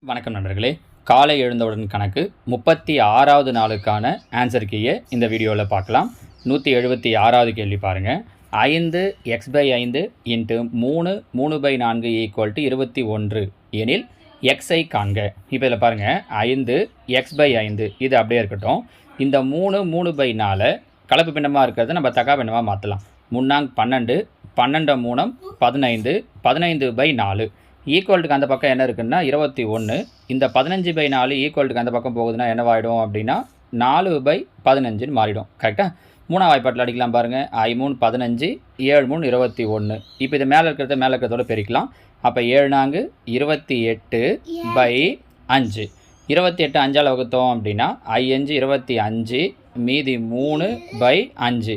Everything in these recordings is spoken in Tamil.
வணக்கம் நண்பர்களே. காலை எழுந்தவுடன் கணக்கு 36வது நாளுக்கான ஆன்சர் கீயை இந்த வீடியோவில் பார்க்கலாம். 176வது கேள்வி பாருங்கள். 5 x/5 × 3 3/4 = 21 எனில் எக்ஸை காண்க. இப்போ இதில் பாருங்கள், 5 x/5 இது அப்படியே இருக்கட்டும். இந்த 3 3/4 கலப்பு பின்னமாக இருக்கிறத நம்ம தகா பின்னமாக மாற்றலாம். 3 12 12 3 15 15/4 ஈக்குவல்ட்டுக்கு அந்த பக்கம் என்ன இருக்குன்னா 21. இந்த 15/4 ஈக்குவல்ட்டுக்கு அந்த பக்கம் போகுதுன்னா என்னவாயிடும் அப்படின்னா 4/15 மாறிடும். கரெக்டாக 3ஆம் வாய்ப்பாட்டில் அடிக்கலாம் பாருங்கள். 5 3 15 7 3 21. இப்போ இது மேலே இருக்கிறதோட பெருக்கலாம். அப்போ 7 4 28/5 28 5ஆல் வகுத்தோம் அப்படின்னா 5 25 மீதி 3/5.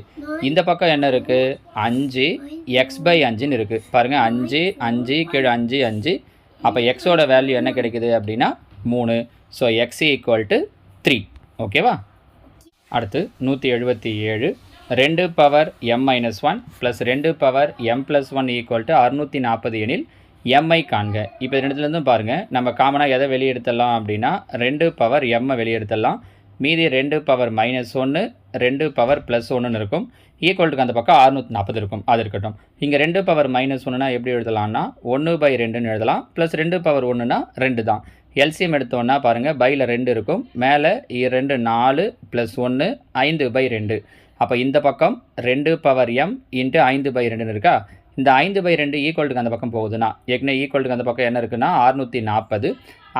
இந்த பக்கம் என்ன இருக்குது? 5 x/5 இருக்குது பாருங்கள். 5 5 கீழே 5 5. அப்போ எக்ஸோட வேல்யூ என்ன கிடைக்குது அப்படின்னா 3. So X = 3. ஓகேவா? அடுத்து 177 2m-1 + 2m+1 = 640 எனில் எம்ஐ காண்க. இப்போ ரெண்டுத்துலேருந்தும் பாருங்கள், நம்ம காமனாக எதை வெளியே எடுத்துடலாம் அப்படின்னா 2m வெளியே எடுத்துடலாம். மீதி 2m-1 2m+1 இருக்கும். ஈக்குவல்ட்டுக்கு அந்த பக்கம் 640 இருக்கும். அது இருக்கட்டும். இங்கே 2m-1னா எப்படி எழுதலாம்னா 1/2 எழுதலாம். ப்ளஸ் 2/1னா 2 தான். எல்சிஎம் எடுத்தோன்னா பாருங்கள், பையில் 2 இருக்கும். மேலே 2 4 + 1 5/2. அப்போ இந்த பக்கம் 2m × 5/2 இருக்கா? இந்த 5/2 ஈக்குவல்ட்டுக்கு அந்த பக்கம் போகுதுன்னா, ஏற்கனவே ஈக்குவல்ட்டுக்கு அந்த பக்கம் என்ன இருக்குன்னா 640.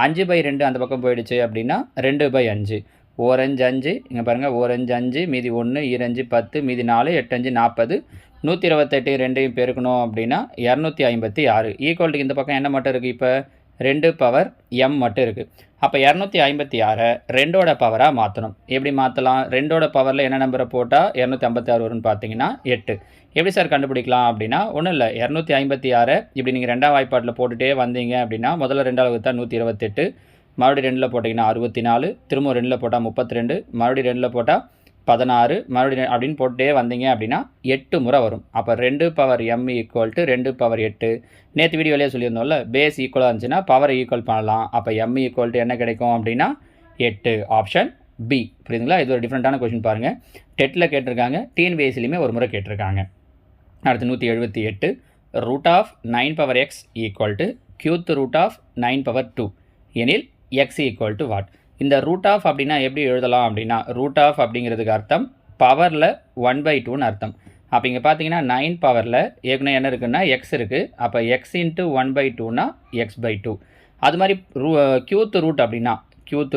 5/2 அந்த பக்கம் போயிடுச்சு அப்படின்னா 2/5. 1 5 5 இங்கே பாருங்கள், 1 5 5 மீதி 1 2 10 மீதி 4 8 5 40. 128 ரெண்டையும் பெருக்கணும் அப்படின்னா 256. ஈக்குவல்ட்டுக்கு இந்த பக்கம் என்ன மட்டும் இருக்குது? இப்போ 2m மட்டும் இருக்குது. அப்போ 256 2ஓட பவராக மாற்றணும். எப்படி மாற்றலாம்? 2ஓட பவரில் என்ன நம்பரை போட்டால் 256 வரும்னு பார்த்தீங்கன்னா 8. எப்படி சார் கண்டுபிடிக்கலாம் அப்படின்னா ஒன்றும் இல்லை, 256 இப்படி நீங்கள் 2ஆம் வாய்ப்பாட்டில் போட்டுகிட்டே வந்தீங்க அப்படின்னா முதல்ல 2ஆல் வகுத்தா 128, மறுபடியும் 2ல் போட்டிங்கன்னா 64, திரும்ப 2ல் போட்டால் 32, மறுபடியும் 2ல் போட்டால் 16, மறுபடியும் அப்படின்னு போட்டுட்டே வந்தீங்க அப்படின்னா 8 முறை வரும். அப்போ 2m = 2/8. நேற்று வீடியோலேயே சொல்லியிருந்தோம்ல, பேஸ் ஈக்குவலாக இருந்துச்சுன்னா பவரை ஈக்குவல் பண்ணலாம். அப்போ m = என்ன கிடைக்கும் அப்படின்னா 8. Option B. புரியுதுங்களா? இது ஒரு டிஃப்ரெண்ட்டான கொஷின் பாருங்கள். டெட்டில் கேட்டிருக்காங்க, டிஎன்பிஎஸ்சிலையுமே ஒரு முறை கேட்டிருக்காங்க. அடுத்து 178 √9x = √9/2 எனில் x = வாட்? இந்த ரூட் அப்படின்னா எப்படி எழுதலாம் அப்படின்னா ரூட் அப்படிங்கிறதுக்கு அர்த்தம் பவரில் 1/2ன்னு அர்த்தம். அப்போ இங்கே பார்த்தீங்கன்னா 9 பவரில் ஏற்கனவே என்ன இருக்குன்னா எக்ஸ் இருக்குது. அப்போ x × 1/2னா x/2. அது மாதிரி ரூட் அப்படின்னா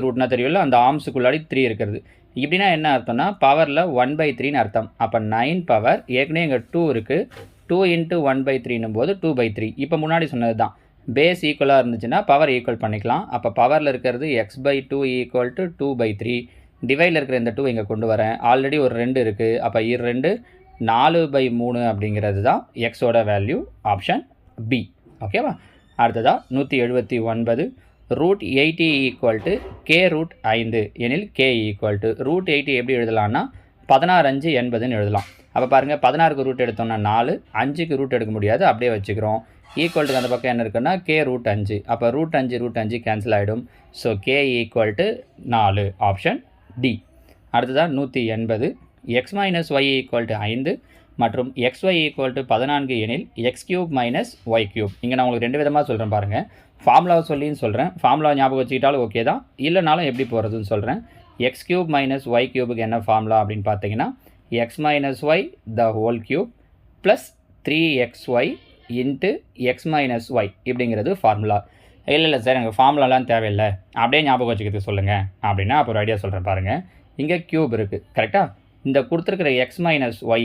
ரூட்னா தெரியல, அந்த ஆர்ம்ஸுக்குள்ளாடி 3 இருக்கிறது. இப்படின்னா என்ன அர்த்தம்னா பவரில் 1/3ன்னு அர்த்தம். அப்போ 9 பவர் ஏற்கனவே இங்கே 2 இருக்குது. 2 × 1/3ன்னும் போது 2/3. இப்போ முன்னாடி சொன்னது தான், பேஸ் ஈக்குவலாக இருந்துச்சுன்னா பவர் ஈக்குவல் பண்ணிக்கலாம். அப்போ பவரில் இருக்கிறது x/2 = 2/3. டிவைடில் இருக்கிற இந்த 2 இங்கே கொண்டு வரேன். ஆல்ரெடி ஒரு 2 இருக்குது. அப்போ 2 4/3 அப்படிங்கிறது தான் எக்ஸோட வேல்யூ. Option B. ஓகேவா? அடுத்ததாக 179 √80 = k√5 எனில் k = √80 எப்படி எழுதலாம்னா 16 5 80ன்னு எழுதலாம். அப்போ பாருங்கள், 16க்கு ரூட் எடுத்தோம்னா 4, 5க்கு ரூட் எடுக்க முடியாது, அப்படியே வச்சுக்கிறோம். ஈக்குவல்ட்டுக்கு அந்த பக்கம் என்ன இருக்குன்னா k√5. அப்போ √5 கேன்சல் ஆகிடும். So k = 4. Option D. அடுத்ததாக 180 x-y = 5 மற்றும் xy = 14 எனில் x³ - y³. இங்கே நான் உங்களுக்கு 2 விதமாக சொல்கிறேன் பாருங்கள். ஃபார்முலாவை சொல்லின்னு சொல்கிறேன். ஃபார்முலாவை ஞாபகம் வச்சுக்கிட்டாலும் ஓகே தான், இல்லைனாலும் எப்படி போகிறதுன்னு சொல்கிறேன். x³ - y³ என்ன ஃபார்முலா அப்படின்னு பார்த்தீங்கன்னா x - y ² + 3xy × x - y இப்படிங்கிறது formula. இல்லை சார், எனக்கு ஃபார்முலாலாம் தேவையில்லை, அப்படியே ஞாபகம் வச்சுக்கிறது சொல்லுங்கள் அப்படின்னா அப்போ ஒரு ஐடியா சொல்கிறேன் பாருங்கள். இங்கே க்யூப் இருக்குது கரெக்டாக. இந்த கொடுத்துருக்கிற x - y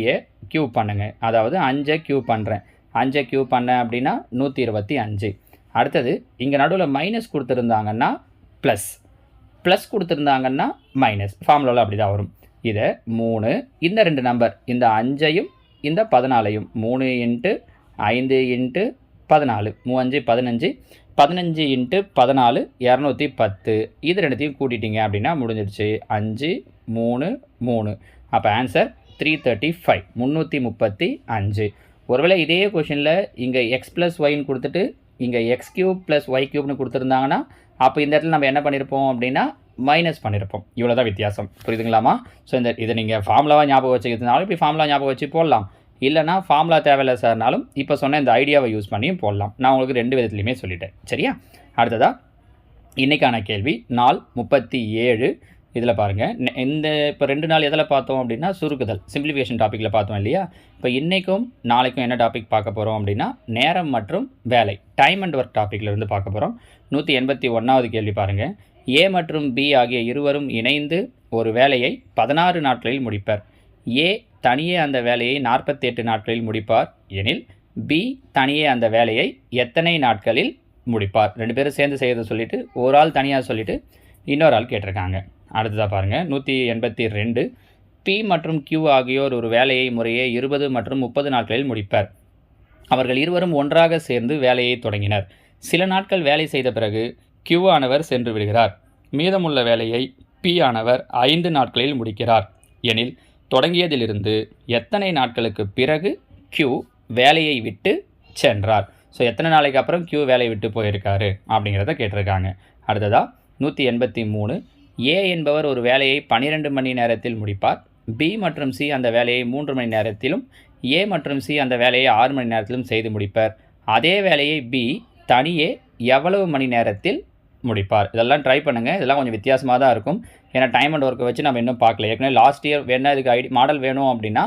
க்யூப் பண்ணுங்கள். அதாவது 5 க்யூப் பண்ணுறேன். 5 க்யூப் பண்ணேன் அப்படின்னா 125. அடுத்தது இங்கே நடுவில் மைனஸ் கொடுத்துருந்தாங்கன்னா ப்ளஸ் கொடுத்துருந்தாங்கன்னா மைனஸ். ஃபார்முலாவில் அப்படி தான் வரும். இதை 3 இந்த 2 நம்பர், இந்த 5ஐயும் இந்த 14ஐயும் 3 × 5 × 14 3 5 15 15 × 14 210. இது ரெண்டுத்தையும் கூட்டிட்டீங்க அப்படின்னா முடிஞ்சிடுச்சு. 5 3 3. அப்போ ஆன்சர் 335 335. ஒருவேளை இதே கொஷினில் இங்கே x + yன்னு கொடுத்துட்டு இங்கே x³ + y³ கொடுத்துருந்தாங்கன்னா அப்போ இந்த இடத்துல நம்ம என்ன பண்ணியிருப்போம் அப்படின்னா மைனஸ் பண்ணியிருப்போம். இவ்வளோ தான் வித்தியாசம். புரியுதுங்களாமா? ஸோ இதை நீங்கள் ஃபார்முலாவாக ஞாபகம் வச்சுக்கிறதுனாலும் இப்படி ஃபார்முலா ஞாபகம் வச்சு போடலாம். இல்லைனா ஃபார்முலா தேவையில்லை சார்னாலும் இப்போ சொன்ன இந்த ஐடியாவை யூஸ் பண்ணியும் போடலாம். நான் உங்களுக்கு 2 விதத்துலையுமே சொல்லிட்டேன். சரியா? அடுத்ததாக இன்றைக்கான கேள்வி நாள் 37. இதில் பாருங்கள், இந்த இப்போ 2 நாள் எதில் பார்த்தோம் அப்படின்னா சுருக்குதல் சிம்பிளிஃபிகேஷன் டாப்பிக்கில் பார்த்தோம் இல்லையா? இப்போ இன்றைக்கும் நாளைக்கும் என்ன டாபிக் பார்க்க போகிறோம் அப்படின்னா நேரம் மற்றும் வேலை, டைம் அண்ட் ஒர்க் டாப்பிக்கில் இருந்து பார்க்க போகிறோம். 181வது கேள்வி பாருங்கள். ஏ மற்றும் பி ஆகிய இருவரும் இணைந்து ஒரு வேலையை 16 நாட்களில் முடிப்பர். ஏ தனியே அந்த வேலையை 48 நாட்களில் முடிப்பார் எனில் பி தனியே அந்த வேலையை எத்தனை நாட்களில் முடிப்பார்? 2 பேரும் சேர்ந்து செய்யறதை சொல்லிவிட்டு ஒரு ஆள் தனியாக சொல்லிவிட்டு இன்னொரு ஆள் கேட்டிருக்காங்க. அடுத்ததாக பாருங்கள் 182. பி மற்றும் கியூ ஆகியோர் ஒரு வேலையை முறையே 20 மற்றும் 30 நாட்களில் முடிப்பர். அவர்கள் இருவரும் ஒன்றாக சேர்ந்து வேலையை தொடங்கினர். சில நாட்கள் வேலை செய்த பிறகு கியூ ஆனவர் சென்று விடுகிறார். மீதமுள்ள வேலையை பி ஆனவர் 5 நாட்களில் முடிக்கிறார் எனில் தொடங்கியதிலிருந்து எத்தனை நாட்களுக்கு பிறகு கியூ வேலையை விட்டு சென்றார்? ஸோ எத்தனை நாளைக்கு அப்புறம் கியூ வேலையை விட்டு போயிருக்காரு அப்படிங்கிறத கேட்டிருக்காங்க. அடுத்ததாக 183. ஏ என்பவர் ஒரு வேலையை 12 மணி நேரத்தில் முடிப்பார். பி மற்றும் சி அந்த வேலையை 3 மணி நேரத்திலும் ஏ மற்றும் சி அந்த வேலையை 6 மணி நேரத்திலும் செய்து முடிப்பர். அதே வேலையை பி தனியே எவ்வளவு மணி நேரத்தில் முடிப்பார்? இதெல்லாம் ட்ரை பண்ணுங்கள். இதெல்லாம் கொஞ்சம் வித்தியாசமாக தான் இருக்கும். ஏன்னா டைம் அண்ட் ஒர்க்கை வச்சு நம்ம இன்னும் பார்க்கல. ஏற்கனவே லாஸ்ட் இயர் வேணால் இதுக்கு மாடல் வேணும் அப்படின்னா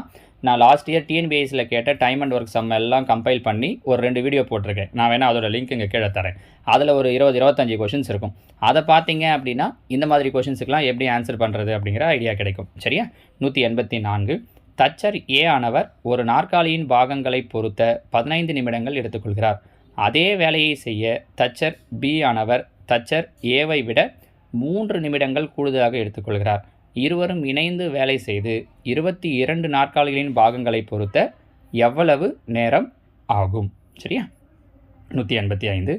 நான் லாஸ்ட் இயர் டிஎன்பிஎஸ்சியில் கேட்ட டைம் அண்ட் ஒர்க் சம் எல்லாம் கம்பைல் பண்ணி ஒரு 2 வீடியோ போட்டிருக்கேன். நான் வேணால் அதோட லிங்க் இங்கே கீழே தரேன். அதில் ஒரு 20-25 கொஷின்ஸ் இருக்கும். அதை பார்த்தீங்க அப்படின்னா இந்த மாதிரி கொஷின்ஸுக்கெலாம் எப்படி ஆன்சர் பண்ணுறது அப்படிங்கிற ஐடியா கிடைக்கும். சரியா? 184. தச்சர் ஏ ஆனவர் ஒரு நாற்காலியின் பாகங்களை பொறுத்த 15 நிமிடங்கள் எடுத்துக்கொள்கிறார். அதே வேலையை செய்ய தச்சர் பி ஆனவர் தச்சர் ஏவை விட 3 நிமிடங்கள் கூடுதலாக எடுத்துக்கொள்கிறார். இருவரும் இணைந்து வேலை செய்து 22 நாற்காலிகளின் பாகங்களை பொறுத்த எவ்வளவு நேரம் ஆகும்? சரியா? 185.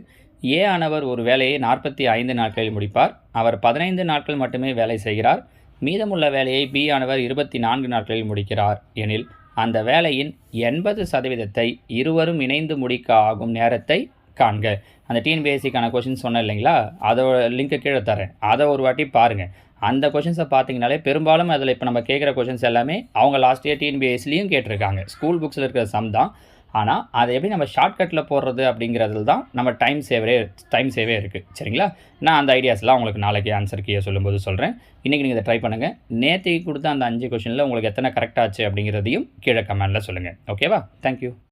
ஏ ஆனவர் ஒரு வேலையை 45 நாட்களில் முடிப்பார். அவர் 15 நாட்கள் மட்டுமே வேலை செய்கிறார். மீதமுள்ள வேலையை பி ஆனவர் 24 நாட்களில் முடிக்கிறார் எனில் அந்த வேலையின் 80% இருவரும் இணைந்து முடிக்க ஆகும் நேரத்தை காண்க. அந்த டிஎன்பிஎஸ்சிக்கான கொஷின்ஸ் சொன்னேன் இல்லைங்களா? அதோட லிங்க்கை கீழே தரேன். அதை ஒரு வாட்டி பாருங்கள். அந்த கொஷின்ஸை பார்த்தீங்கனாலே பெரும்பாலும் அதில் இப்போ நம்ம கேட்குற கொஷின்ஸ் எல்லாமே அவங்க லாஸ்ட் இயர் டிஎன்பிஎஸ்சிலையும் கேட்டிருக்காங்க. ஸ்கூல் புக்ஸில் இருக்கிற சம் தான். ஆனால் அதை எப்படி நம்ம ஷார்ட்கட்டில் போடுறது அப்படிங்கிறதுல தான் நம்ம டைம் சேவே இருக்குது. சரிங்களா? நான் அந்த ஐடியாஸ்லாம் உங்களுக்கு நாளைக்கு ஆன்சர் கீழே சொல்லும்போது சொல்கிறேன். இன்றைக்கி நீங்கள் இதை ட்ரை பண்ணுங்கள். நேற்றுக்கு கொடுத்த அந்த 5 கொஷினில் உங்களுக்கு எத்தனை கரெக்டாச்சு அப்படிங்கிறதையும் கீழே கமெண்டில் சொல்லுங்கள். ஓகேவா? தேங்க்யூ.